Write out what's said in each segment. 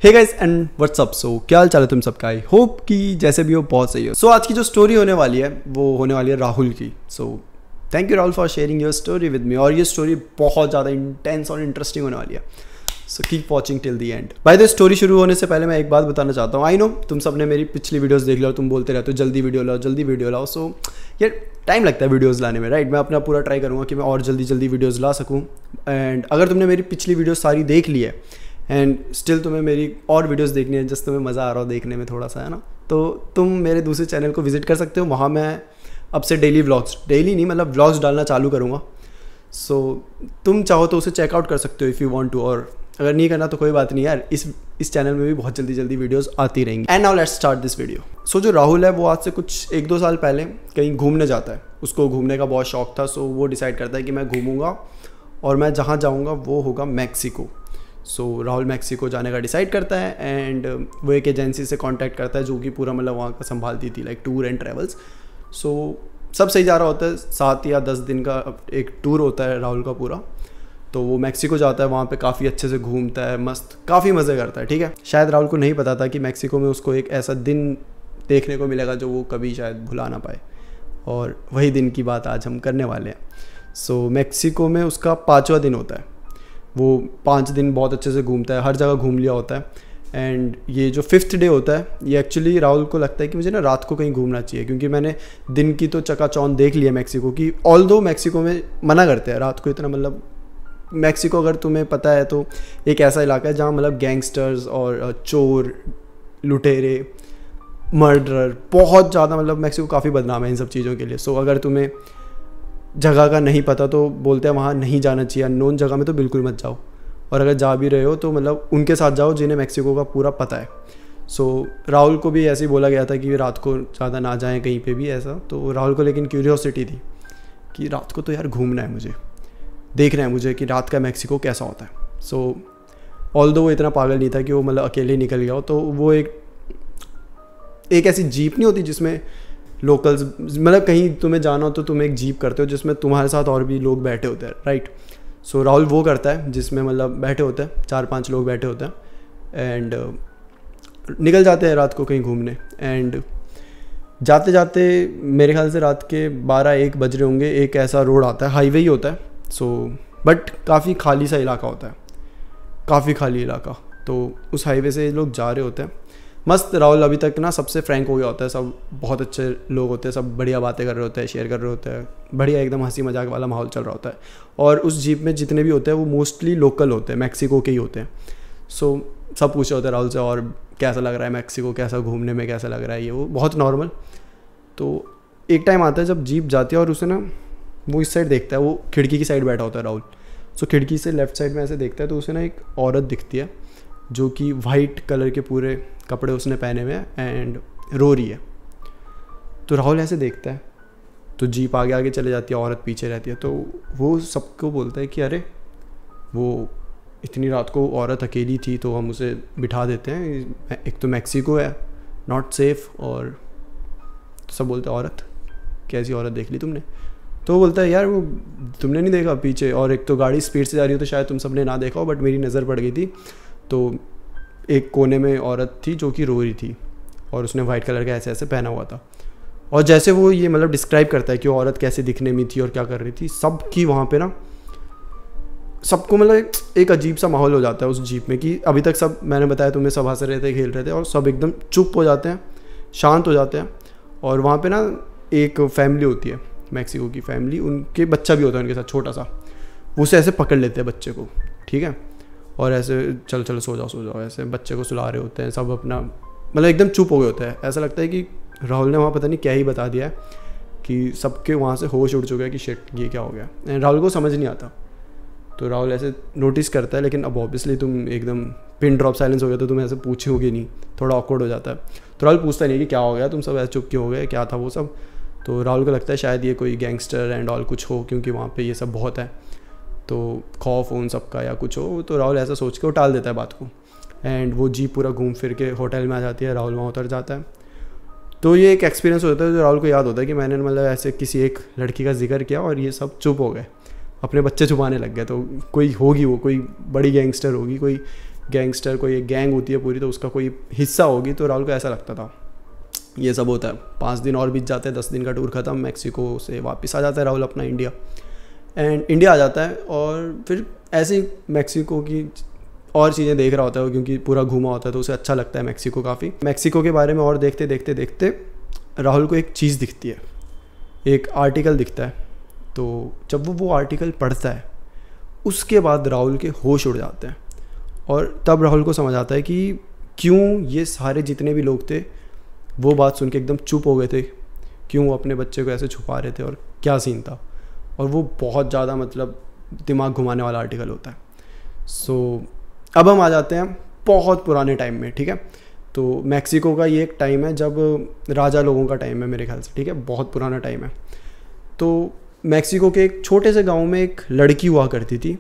Hey guys and what's up. So क्या हाल चाल है तुम सबका? आई होप कि जैसे भी हो बहुत सही हो। सो आज की जो स्टोरी होने वाली है वो होने वाली है राहुल की। So thank you Rahul for sharing your story with me. और ये स्टोरी बहुत ज़्यादा इंटेंस और इंटरेस्टिंग होने वाली है। So keep watching till the and. By the story शुरू होने से पहले मैं एक बात बताना चाहता हूँ। आई नो तुम सब ने मेरी पिछली वीडियोस देख लो और तुम बोलते रहते हो जल्दी वीडियो लाओ जल्दी वीडियो लाओ। सो ये टाइम लगता है वीडियोस लाने में, राइट? मैं अपना पूरा ट्राई करूँगा कि मैं और जल्दी वीडियोस ला सकूँ। एंड अगर तुमने मेरी पिछली वीडियोस सारी देख ली है एंड स्टिल तुम्हें मेरी और वीडियोस देखनी है, जस्ट तुम्हें मज़ा आ रहा हो देखने में थोड़ा सा, है ना, तो तुम मेरे दूसरे चैनल को विजिट कर सकते हो। वहाँ मैं अब से डेली नहीं मतलब व्लॉग्स डालना चालू करूँगा। सो तुम चाहो तो उसे चेकआउट कर सकते हो इफ़ यू वांट टू, और अगर नहीं करना तो कोई बात नहीं यार, इस चैनल में भी बहुत जल्दी वीडियोस आती रहेंगी। And now let's start this video. So जो राहुल है वो आज से कुछ 1-2 साल पहले कहीं घूमने जाता है। उसको घूमने का बहुत शौक था। सो वो डिसाइड करता है कि मैं घूमूंगा और मैं जहाँ जाऊँगा वो होगा मैक्सिको। सो राहुल मैक्सिको जाने का डिसाइड करता है एंड वो एक एजेंसी से कांटेक्ट करता है जो कि पूरा मतलब वहाँ का संभालती थी, लाइक टूर एंड ट्रैवल्स। सो सब सही जा रहा होता है। 7 या 10 दिन का एक टूर होता है राहुल का पूरा। तो वो मैक्सिको जाता है, वहाँ पे काफ़ी अच्छे से घूमता है, मस्त काफ़ी मज़े करता है, ठीक है। शायद राहुल को नहीं पता था कि मैक्सिको में उसको एक ऐसा दिन देखने को मिलेगा जो वो कभी शायद भुला ना पाए, और वही दिन की बात आज हम करने वाले हैं। सो मैक्सिको में उसका 5वां दिन होता है। वो 5 दिन बहुत अच्छे से घूमता है, हर जगह घूम लिया होता है। एंड ये जो 5th डे होता है, ये एक्चुअली राहुल को लगता है कि मुझे ना रात को कहीं घूमना चाहिए, क्योंकि मैंने दिन की तो चकाचौंध देख लिया मैक्सिको की। ऑल्दो मैक्सिको में मना करते हैं रात को इतना, मतलब मैक्सिको अगर तुम्हें पता है तो एक ऐसा इलाका है जहाँ मतलब गैंगस्टर्स और चोर, लुटेरे, मर्डरर बहुत ज़्यादा, मतलब मैक्सिको काफ़ी बदनाम है इन सब चीज़ों के लिए। सो अगर तुम्हें जगह का नहीं पता तो बोलते हैं वहाँ नहीं जाना चाहिए, अननोन जगह में तो बिल्कुल मत जाओ। और अगर जा भी रहे हो तो मतलब उनके साथ जाओ जिन्हें मैक्सिको का पूरा पता है। सो राहुल को भी ऐसे ही बोला गया था कि रात को ज़्यादा ना जाएं कहीं पे भी ऐसा। तो राहुल को लेकिन क्यूरियोसिटी थी कि रात को तो यार घूमना है मुझे, देखना है मुझे कि रात का मैक्सिको कैसा होता है। सो ऑल्दो वो इतना पागल नहीं था कि वो मतलब अकेले निकल गया हो। तो वो एक ऐसी जीप नहीं होती जिसमें लोकल्स, मतलब कहीं तुम्हें जाना हो तो तुम एक जीप करते हो जिसमें तुम्हारे साथ और भी लोग बैठे होते हैं, राइट? सो राहुल वो करता है जिसमें मतलब बैठे होते हैं, 4-5 लोग बैठे होते हैं एंड निकल जाते हैं रात को कहीं घूमने। एंड जाते जाते मेरे ख्याल से रात के 12-1 बज रहे होंगे। एक ऐसा रोड आता है, हाईवे ही होता है। सो बट काफ़ी खाली सा इलाका होता है, काफ़ी खाली इलाका। तो उस हाईवे से लोग जा रहे होते हैं मस्त। राहुल अभी तक ना सबसे फ्रैंक हो गया होता है, सब बहुत अच्छे लोग होते हैं, सब बढ़िया बातें कर रहे होते हैं, शेयर कर रहे होते हैं, बढ़िया एकदम हंसी मजाक वाला माहौल चल रहा होता है। और उस जीप में जितने भी होते हैं वो मोस्टली लोकल होते हैं, मैक्सिको के ही होते हैं। सो सब पूछ रहे होते हैं राहुल से और कैसा लग रहा है मैक्सिको, कैसा घूमने में कैसा लग रहा है, ये वो बहुत नॉर्मल। तो एक टाइम आता है जब जीप जाती है और उसे ना वो इस साइड देखता है, वो खिड़की की साइड बैठा होता है राहुल। सो खिड़की से लेफ्ट साइड में ऐसे देखता है तो उसे ना एक औरत दिखती है जो कि वाइट कलर के पूरे कपड़े उसने पहने हुए हैं एंड रो रही है। तो राहुल ऐसे देखता है तो जीप आगे आगे चले जाती है, औरत पीछे रहती है। तो वो सबको बोलता है कि अरे वो इतनी रात को औरत अकेली थी तो हम उसे बिठा देते हैं, एक तो मैक्सिको है, नॉट सेफ। और तो सब बोलते हैं औरत, कैसी औरत देख ली तुमने? तो वो बोलता है यार वो तुमने नहीं देखा पीछे, और एक तो गाड़ी स्पीड से जा रही हो तो शायद तुम सबने ना देखा हो, बट मेरी नज़र पड़ गई थी। तो एक कोने में औरत थी जो कि रो रही थी और उसने वाइट कलर का ऐसे ऐसे पहना हुआ था। और जैसे वो ये मतलब डिस्क्राइब करता है कि वो औरत कैसे दिखने में थी और क्या कर रही थी, सबकी वहाँ पे ना सबको मतलब एक अजीब सा माहौल हो जाता है उस जीप में कि अभी तक सब, मैंने बताया तुम्हें, सब हंस रहे थे, खेल रहे थे, और सब एकदम चुप हो जाते हैं, शांत हो जाते हैं। और वहाँ पर ना एक फैमिली होती है, मैक्सिको की फैमिली, उनके बच्चा भी होता है उनके साथ छोटा सा। वो उसे ऐसे पकड़ लेते हैं बच्चे को, ठीक है, और ऐसे चलो सो जाओ, ऐसे बच्चे को सुला रहे होते हैं। सब अपना मतलब एकदम चुप हो गए होते हैं। ऐसा लगता है कि राहुल ने वहाँ पता नहीं क्या ही बता दिया है कि सबके वहाँ से होश उड़ चुका है कि शिट ये क्या हो गया। एंड राहुल को समझ नहीं आता। तो राहुल ऐसे नोटिस करता है, लेकिन अब ऑब्वियसली तुम एकदम पिन ड्रॉप साइलेंस हो गया तो तुम ऐसे पूछोगे नहीं, थोड़ा ऑकवर्ड हो जाता है। तो राहुल पूछता नहीं कि क्या हो गया, तुम सब ऐसे चुप क्यों हो गए, क्या था वो सब। तो राहुल को लगता है शायद ये कोई गैंगस्टर एंड ऑल कुछ हो, क्योंकि वहाँ पे ये सब बहुत है, तो खौफ उन सबका या कुछ हो। तो राहुल ऐसा सोच के वो टाल देता है बात को। एंड वो जीप पूरा घूम फिर के होटल में आ जाती है, राहुल वहाँ उतर जाता है। तो ये एक एक्सपीरियंस होता है जो राहुल को याद होता है कि मैंने मतलब ऐसे किसी एक लड़की का जिक्र किया और ये सब चुप हो गए, अपने बच्चे छुपाने लग गए। तो कोई होगी, वो कोई बड़ी गैंगस्टर होगी, कोई गैंगस्टर, कोई एक गैंग होती है पूरी, तो उसका कोई हिस्सा होगी। तो राहुल को ऐसा लगता था ये सब होता है। 5 दिन और बीत जाते हैं, 10 दिन का टूर ख़त्म, मैक्सिको से वापस आ जाता है राहुल अपना इंडिया। एंड इंडिया आ जाता है और फिर ऐसे ही मैक्सिको की और चीज़ें देख रहा होता है, क्योंकि पूरा घूमा होता है तो उसे अच्छा लगता है मैक्सिको काफ़ी। मैक्सिको के बारे में और देखते देखते देखते राहुल को एक चीज़ दिखती है, एक आर्टिकल दिखता है। तो जब वो आर्टिकल पढ़ता है उसके बाद राहुल के होश उड़ जाते हैं, और तब राहुल को समझ आता है कि क्यों ये सारे जितने भी लोग थे वो बात सुन के एकदम चुप हो गए थे, क्यों वो अपने बच्चे को ऐसे छुपा रहे थे और क्या सीन था। और वो बहुत ज़्यादा मतलब दिमाग घुमाने वाला आर्टिकल होता है। सो अब हम आ जाते हैं बहुत पुराने टाइम में, ठीक है। तो मैक्सिको का ये एक टाइम है जब राजा लोगों का टाइम है मेरे ख्याल से, ठीक है, बहुत पुराना टाइम है। तो मैक्सिको के एक छोटे से गांव में एक लड़की हुआ करती थी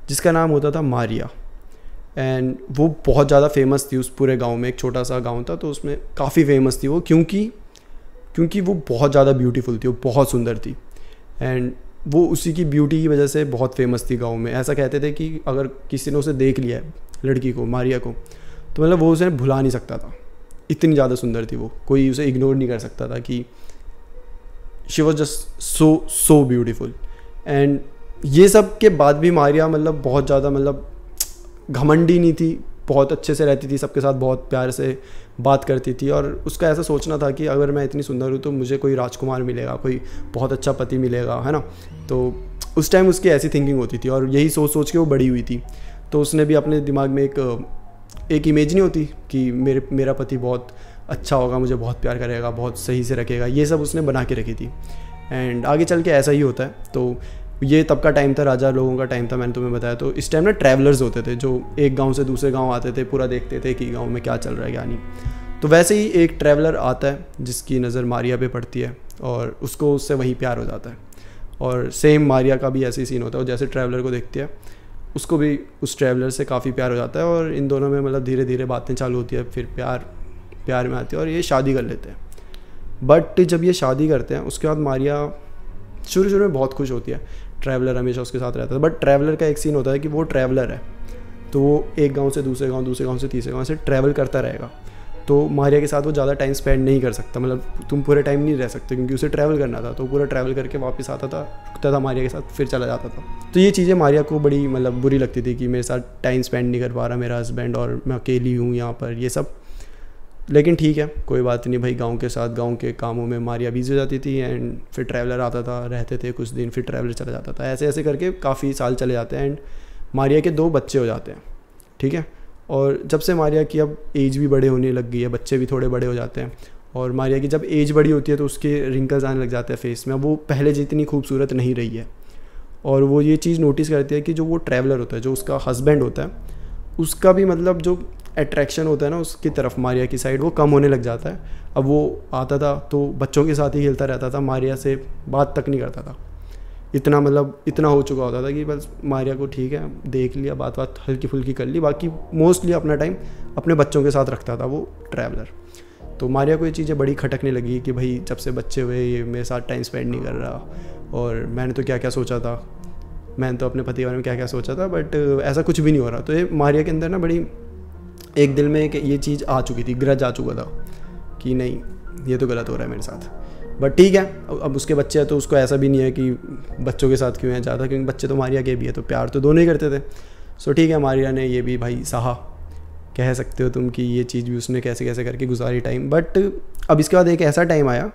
जिसका नाम होता था मारिया। एंड वो बहुत ज़्यादा फेमस थी उस पूरे गांव में। एक छोटा सा गांव था तो उसमें काफ़ी फेमस थी वो, क्योंकि वो बहुत ज़्यादा ब्यूटीफुल थी, वो बहुत सुंदर थी। एंड वो उसी की ब्यूटी की वजह से बहुत फेमस थी गांव में। ऐसा कहते थे कि अगर किसी ने उसे देख लिया है, लड़की को, मारिया को, तो मतलब वो उसे भुला नहीं सकता था, इतनी ज़्यादा सुंदर थी वो, कोई उसे इग्नोर नहीं कर सकता था कि she was just so beautiful. And ये सब के बाद भी मारिया मतलब बहुत ज़्यादा मतलब घमंडी नहीं थी, बहुत अच्छे से रहती थी सबके साथ, बहुत प्यार से बात करती थी। और उसका ऐसा सोचना था कि अगर मैं इतनी सुंदर हूँ तो मुझे कोई राजकुमार मिलेगा, कोई बहुत अच्छा पति मिलेगा, है ना। तो उस टाइम उसकी ऐसी थिंकिंग होती थी और यही सोच सोच के वो बड़ी हुई थी। तो उसने भी अपने दिमाग में एक इमेज नहीं होती कि मेरा पति बहुत अच्छा होगा, मुझे बहुत प्यार करेगा, बहुत सही से रखेगा, ये सब उसने बना के रखी थी। एंड आगे चल के ऐसा ही होता है। तो ये तब का टाइम था, राजा लोगों का टाइम था, मैंने तुम्हें बताया। तो इस टाइम ना ट्रैवलर्स होते थे जो एक गांव से दूसरे गांव आते थे, पूरा देखते थे कि गांव में क्या चल रहा है क्या नहीं। तो वैसे ही एक ट्रैवलर आता है जिसकी नज़र मारिया पे पड़ती है और उसको उससे वहीं प्यार हो जाता है। और सेम मारिया का भी ऐसे ही सीन होता है, और जैसे ट्रैवलर को देखती है उसको भी उस ट्रैवलर से काफ़ी प्यार हो जाता है। और इन दोनों में मतलब धीरे धीरे बातें चालू होती है, फिर प्यार में आती है और ये शादी कर लेते हैं। बट जब ये शादी करते हैं उसके बाद मारिया शुरू में बहुत खुश होती है, ट्रैवलर हमेशा उसके साथ रहता है। बट ट्रैवलर का एक सीन होता है कि वो ट्रैवलर है तो वो एक गांव से दूसरे गांव, दूसरे गांव से तीसरे गांव से ट्रैवल करता रहेगा। तो मारिया के साथ वो ज़्यादा टाइम स्पेंड नहीं कर सकता, मतलब तुम पूरे टाइम नहीं रह सकते क्योंकि उसे ट्रैवल करना था। तो पूरा ट्रैवल करके वापस आता था, रुकता था मारिया के साथ, फिर चला जाता था। तो ये चीज़ें मारिया को बड़ी मतलब बुरी लगती थी कि मेरे साथ टाइम स्पेंड नहीं कर पा रहा मेरा हस्बैंड और मैं अकेली हूँ यहाँ पर, ये सब। लेकिन ठीक है, कोई बात नहीं भाई, गांव के साथ गांव के कामों में मारिया बिजी हो जाती थी। एंड फिर ट्रैवलर आता था, रहते थे कुछ दिन, फिर ट्रैवलर चला जाता था। ऐसे ऐसे करके काफ़ी साल चले जाते हैं। एंड मारिया के 2 बच्चे हो जाते हैं, ठीक है। और जब से मारिया की अब एज भी बड़े होने लग गई है, बच्चे भी थोड़े बड़े हो जाते हैं। और मारिया की जब एज बड़ी होती है तो उसके रिंकल्स आने लग जाते हैं फेस में, अब वो पहले जितनी खूबसूरत नहीं रही है। और वो ये चीज़ नोटिस करती है कि जो वो ट्रैवलर होता है, जो उसका हस्बैंड होता है, उसका भी मतलब जो अट्रैक्शन होता है ना उसकी तरफ, मारिया की साइड, वो कम होने लग जाता है। अब वो आता था तो बच्चों के साथ ही खेलता रहता था, मारिया से बात तक नहीं करता था। इतना मतलब इतना हो चुका होता था कि बस मारिया को ठीक है देख लिया, बात हल्की फुल्की कर ली, बाकी मोस्टली अपना टाइम अपने बच्चों के साथ रखता था वो ट्रैवलर। तो मारिया को ये चीज़ें बड़ी खटकने लगी कि भाई जब से बच्चे हुए ये मेरे साथ टाइम स्पेंड नहीं कर रहा, और मैंने तो क्या क्या सोचा था, मैंने तो अपने पति के बारे में क्या क्या सोचा था, बट ऐसा कुछ भी नहीं हो रहा। तो ये मारिया के अंदर ना बड़ी एक दिल में एक ये चीज़ आ चुकी थी, ग्रज आ चुका था कि नहीं ये तो गलत हो रहा है मेरे साथ। बट ठीक है, अब उसके बच्चे हैं तो उसको ऐसा भी नहीं है कि बच्चों के साथ क्यों है ज़्यादा, क्योंकि बच्चे तो मारिया के भी है, तो प्यार तो दोनों ही करते थे। सो ठीक है, मारिया ने ये भी भाई सहा, कह सकते हो तुम कि ये चीज़ भी उसने कैसे कैसे करके गुजारी टाइम। बट अब इसके बाद एक ऐसा टाइम आया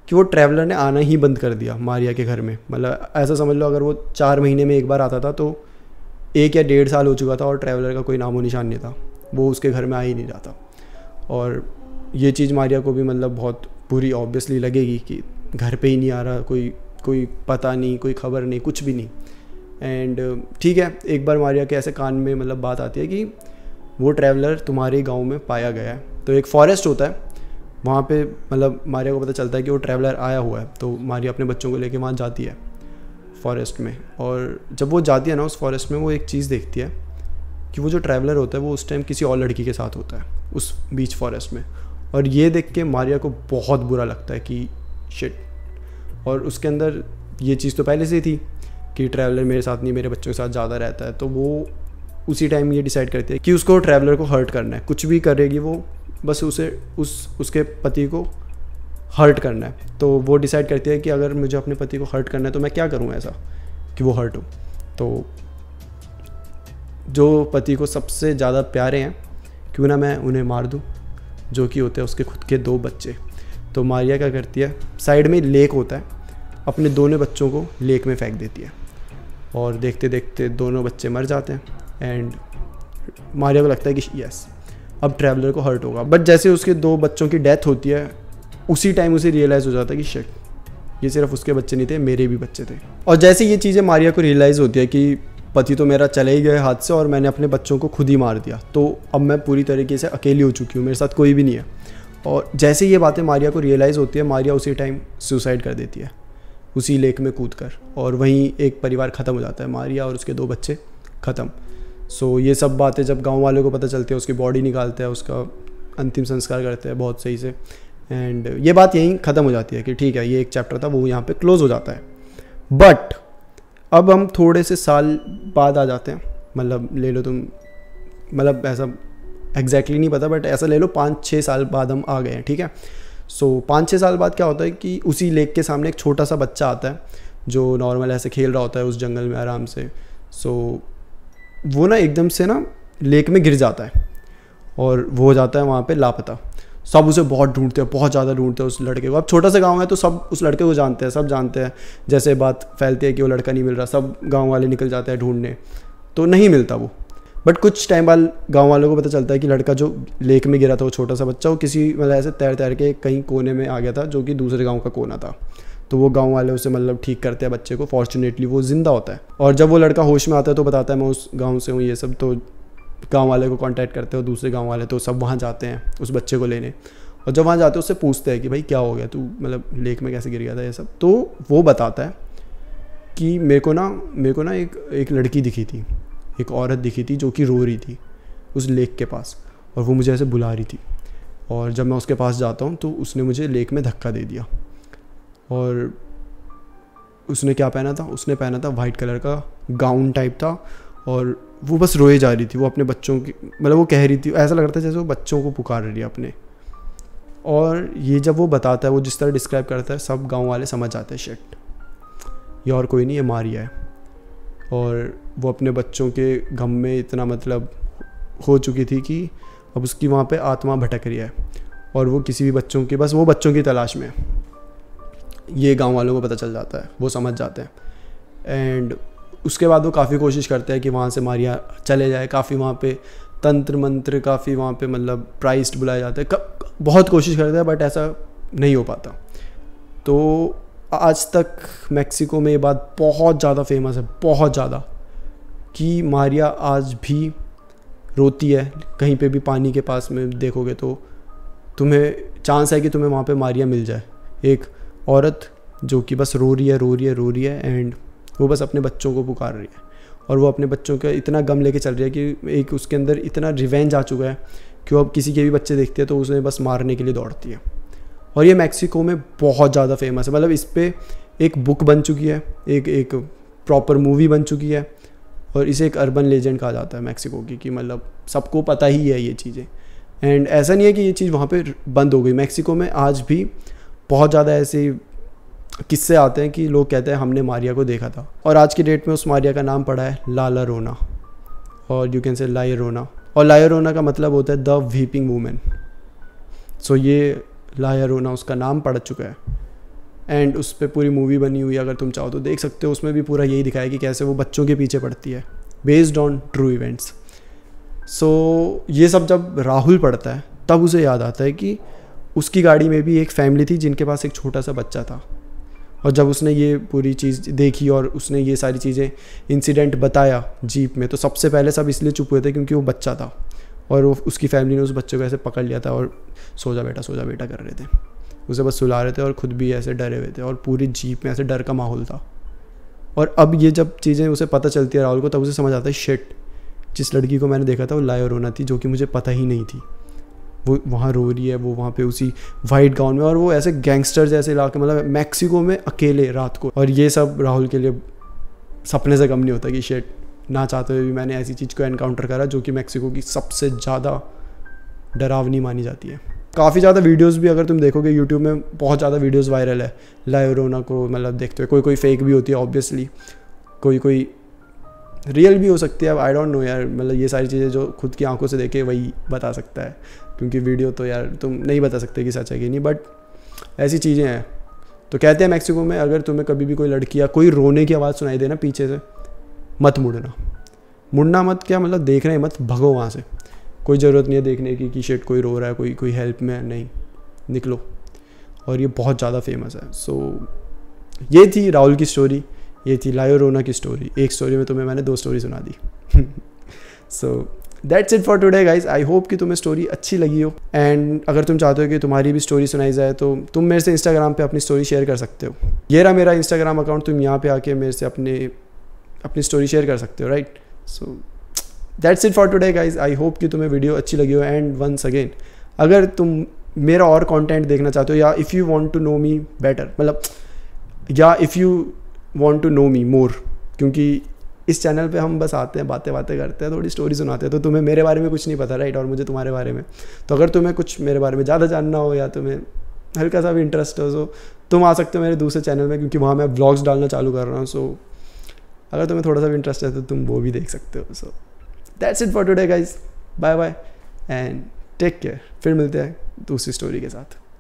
कि वो ट्रैवलर ने आना ही बंद कर दिया मारिया के घर में। मतलब ऐसा समझ लो अगर वो 4 महीने में एक बार आता था तो 1 या 1.5 साल हो चुका था और ट्रैवलर का कोई नामो निशान नहीं था, वो उसके घर में आ ही नहीं रहा था। और ये चीज़ मारिया को भी मतलब बहुत बुरी ऑब्वियसली लगेगी कि घर पे ही नहीं आ रहा, कोई पता नहीं, कोई खबर नहीं, कुछ भी नहीं। एंड ठीक है, एक बार मारिया के ऐसे कान में मतलब बात आती है कि वो ट्रैवलर तुम्हारे गांव में पाया गया है। तो एक फॉरेस्ट होता है वहाँ पे, मतलब मारिया को पता चलता है कि वो ट्रैवलर आया हुआ है। तो मारिया अपने बच्चों को लेके वहाँ जाती है फॉरेस्ट में, और जब वो जाती है ना उस फॉरेस्ट में, वो एक चीज़ देखती है कि वो जो ट्रैवलर होता है वो उस टाइम किसी और लड़की के साथ होता है उस बीच फॉरेस्ट में। और ये देख के मारिया को बहुत बुरा लगता है कि शिट। और उसके अंदर ये चीज़ तो पहले से ही थी कि ट्रैवलर मेरे साथ नहीं, मेरे बच्चों के साथ ज़्यादा रहता है। तो वो उसी टाइम ये डिसाइड करती है कि उसको ट्रैवलर को हर्ट करना है, कुछ भी करेगी वो, बस उसे उसके पति को हर्ट करना है। तो वो डिसाइड करती है कि अगर मुझे अपने पति को हर्ट करना है तो मैं क्या करूँ ऐसा कि वो हर्ट हो। तो जो पति को सबसे ज़्यादा प्यारे हैं क्यों ना मैं उन्हें मार दूँ, जो कि होते हैं उसके खुद के 2 बच्चे। तो मारिया क्या करती है, साइड में लेक होता है, अपने दोनों बच्चों को लेक में फेंक देती है और देखते देखते दोनों बच्चे मर जाते हैं। एंड मारिया को लगता है कि यस अब ट्रैवलर को हर्ट होगा, बट जैसे उसके 2 बच्चों की डेथ होती है उसी टाइम उसे रियलाइज़ हो जाता है कि शिट, ये सिर्फ उसके बच्चे नहीं थे, मेरे भी बच्चे थे। और जैसे ये चीज़ें मारिया को रियलाइज़ होती है कि पति तो मेरा चले ही गए हाथ से और मैंने अपने बच्चों को खुद ही मार दिया, तो अब मैं पूरी तरीके से अकेली हो चुकी हूँ, मेरे साथ कोई भी नहीं है। और जैसे ये बातें मारिया को रियलाइज़ होती है, मारिया उसी टाइम सुसाइड कर देती है उसी लेक में कूदकर, और वहीं एक परिवार ख़त्म हो जाता है, मारिया और उसके 2 बच्चे ख़त्म। सो ये सब बातें जब गांव वालों को पता चलती है, उसकी बॉडी निकालते हैं, उसका अंतिम संस्कार करते हैं बहुत सही से। एंड ये बात यहीं ख़त्म हो जाती है कि ठीक है, ये एक चैप्टर था, वो यहाँ पे क्लोज़ हो जाता है। बट अब हम थोड़े से साल बाद आ जाते हैं, मतलब ले लो तुम, मतलब ऐसा एग्जैक्टली नहीं पता, बट ऐसा ले लो 5-6 साल बाद हम आ गए हैं, ठीक है। सो 5-6 साल बाद क्या होता है कि उसी लेक के सामने एक छोटा सा बच्चा आता है जो नॉर्मल ऐसे खेल रहा होता है उस जंगल में आराम से। सो वो ना एकदम से ना लेक में गिर जाता है और वो हो जाता है वहाँ पे लापता। सब उसे बहुत ढूंढते हैं, बहुत ज़्यादा ढूंढते हैं उस लड़के को। अब छोटा सा गांव है तो सब उस लड़के को जानते हैं, सब जानते हैं। जैसे बात फैलती है कि वो लड़का नहीं मिल रहा, सब गांव वाले निकल जाते हैं ढूंढने, तो नहीं मिलता वो। बट कुछ टाइम बाद गांव वालों को पता चलता है कि लड़का जो लेक में गिरा था, वो छोटा सा बच्चा, वो किसी मतलब ऐसे तैर तैर के कहीं कोने में आ गया था जो कि दूसरे गाँव का कोना था। तो वो गांव वाले उसे मतलब ठीक करते हैं बच्चे को, फॉर्चुनेटली वो ज़िंदा होता है। और जब वो लड़का होश में आता है तो बताता है मैं उस गाँव से हूँ ये सब। तो गाँव वाले को कॉन्टैक्ट करते हैं, दूसरे गाँव वाले तो सब वहाँ जाते हैं उस बच्चे को लेने। और जब वहाँ जाते हैं उससे पूछते हैं कि भाई क्या हो गया, तू मतलब लेक में कैसे गिर गया था ये सब। तो वो बताता है कि मेरे को ना एक लड़की दिखी थी, एक औरत दिखी थी जो कि रो रही थी उस लेक के पास, और वो मुझे ऐसे बुला रही थी। और जब मैं उसके पास जाता हूँ तो उसने मुझे लेक में धक्का दे दिया। और उसने क्या पहना था, उसने पहना था वाइट कलर का गाउन टाइप था, और वो बस रोए जा रही थी। वो अपने बच्चों की मतलब वो कह रही थी, ऐसा लग रहा था जैसे वो बच्चों को पुकार रही है अपने। और ये जब वो बताता है, वो जिस तरह डिस्क्राइब करता है, सब गांव वाले समझ जाते हैं शिट, ये और कोई नहीं, ये मारिया है। और वो अपने बच्चों के गम में इतना मतलब हो चुकी थी कि अब उसकी वहाँ पे आत्मा भटक रही है और वो किसी भी बच्चों की, बस वो बच्चों की तलाश में है। ये गांव वालों को पता चल जाता है, वो समझ जाते हैं। एंड उसके बाद वो काफ़ी कोशिश करते हैं कि वहाँ से मारिया चले जाए। काफ़ी वहाँ पे तंत्र मंत्र, काफ़ी वहाँ पे मतलब प्राइस्ट बुलाए जाते हैं, बहुत कोशिश करते हैं, बट ऐसा नहीं हो पाता। तो आज तक मेक्सिको में ये बात बहुत ज़्यादा फेमस है, बहुत ज़्यादा, कि मारिया आज भी रोती है। कहीं पे भी पानी के पास में देखोगे तो तुम्हें चांस है कि तुम्हें वहाँ पे मारिया मिल जाए। एक औरत जो कि बस रो रही है एंड वो बस अपने बच्चों को पुकार रही है। और वो अपने बच्चों का इतना गम लेके चल रही है कि एक उसके अंदर इतना रिवेंज आ चुका है कि वो अब किसी के भी बच्चे देखती है तो उसे बस मारने के लिए दौड़ती है। और ये मैक्सिको में बहुत ज़्यादा फेमस है, मतलब इस पर एक बुक बन चुकी है, एक प्रॉपर मूवी बन चुकी है, और इसे एक अर्बन लेजेंड कहा जाता है मैक्सिको की, कि मतलब सबको पता ही है ये चीज़ें। एंड ऐसा नहीं है कि ये चीज़ वहाँ पे बंद हो गई। मैक्सिको में आज भी बहुत ज़्यादा ऐसे किस्से आते हैं कि लोग कहते हैं हमने मारिया को देखा था। और आज की डेट में उस मारिया का नाम पड़ा है ला llorona, और you can say La llorona। और ला llorona का मतलब होता है द वीपिंग वूमेन। सो ये ला llorona उसका नाम पड़ चुका है। एंड उस पर पूरी मूवी बनी हुई है, अगर तुम चाहो तो देख सकते हो। उसमें भी पूरा यही दिखाया कि कैसे वो बच्चों के पीछे पड़ती है, बेस्ड ऑन ट्रू इवेंट्स। सो ये सब जब राहुल पढ़ता है तब उसे याद आता है कि उसकी गाड़ी में भी एक फैमिली थी जिनके पास एक छोटा सा बच्चा था। और जब उसने ये पूरी चीज़ देखी और उसने ये सारी चीज़ें इंसिडेंट बताया जीप में, तो सबसे पहले सब इसलिए चुप हुए थे क्योंकि वो बच्चा था, और वो उसकी फैमिली ने उस बच्चे को ऐसे पकड़ लिया था और सो जा बेटा कर रहे थे, उसे बस सुला रहे थे, और ख़ुद भी ऐसे डरे हुए थे, और पूरी जीप में ऐसे डर का माहौल था। और अब ये जब चीज़ें उसे पता चलती है राहुल को, तब उसे समझ आता है शिट, जिस लड़की को मैंने देखा था वो ला llorona थी, जो कि मुझे पता ही नहीं थी। वो वहाँ रो रही है, वो वहाँ पे उसी वाइट गाउन में, और वो ऐसे गैंगस्टर जैसे इलाके, मतलब मैक्सिको में अकेले रात को। और ये सब राहुल के लिए सपने से कम नहीं होता कि शिट ना चाहते हुए भी मैंने ऐसी चीज़ को एनकाउंटर करा जो कि मैक्सिको की सबसे ज़्यादा डरावनी मानी जाती है। काफ़ी ज़्यादा वीडियोस भी अगर तुम देखोगे यूट्यूब में बहुत ज़्यादा वीडियोस वायरल है ला llorona को मतलब देखते हुए। कोई फेक भी होती है ऑब्वियसली, कोई रियल भी हो सकती है। आई डोंट नो यार, मतलब ये सारी चीज़ें जो खुद की आंखों से देखे वही बता सकता है, क्योंकि वीडियो तो यार तुम नहीं बता सकते कि सच है कि नहीं, बट ऐसी चीज़ें हैं। तो कहते हैं मैक्सिको में अगर तुम्हें कभी भी कोई लड़की या कोई रोने की आवाज़ सुनाई देना पीछे से, मत मुड़ना मत, क्या मतलब देखना ही मत, भगो वहाँ से। कोई ज़रूरत नहीं है देखने की कि शिट कोई रो रहा है, कोई हेल्प में, नहीं, निकलो। और ये बहुत ज़्यादा फेमस है। सो ये थी राहुल की स्टोरी, ये थी ला llorona की स्टोरी। एक स्टोरी में तुम्हें मैंने 2 स्टोरी सुना दी। So that's it for today guys. I hope कि तुम्हें स्टोरी अच्छी लगी हो, एंड अगर तुम चाहते हो कि तुम्हारी भी स्टोरी सुनाई जाए तो तुम मेरे से इंस्टाग्राम पे अपनी स्टोरी शेयर कर सकते हो। ये रहा मेरा इंस्टाग्राम अकाउंट, तुम यहाँ पे आके मेरे से अपनी स्टोरी शेयर कर सकते हो, right. So that's it for today guys. I hope कि तुम्हें वीडियो अच्छी लगी हो। एंड वंस अगेन, अगर तुम मेरा और कंटेंट देखना चाहते हो, या if you want to know me better, मतलब या if you want to know me more, क्योंकि इस चैनल पे हम बस आते हैं, बातें करते हैं, थोड़ी स्टोरी सुनाते हैं, तो तुम्हें मेरे बारे में कुछ नहीं पता, राइट, और मुझे तुम्हारे बारे में। तो अगर तुम्हें कुछ मेरे बारे में ज़्यादा जानना हो या तुम्हें हल्का सा भी इंटरेस्ट हो, सो तुम आ सकते हो मेरे दूसरे चैनल में, क्योंकि वहाँ मैं व्लॉग्स डालना चालू कर रहा हूँ। सो अगर तुम्हें थोड़ा सा भी इंटरेस्ट है तो तुम वो भी देख सकते हो। So that's it for today guys, bye bye and take care. फिर मिलते हैं दूसरी स्टोरी के साथ।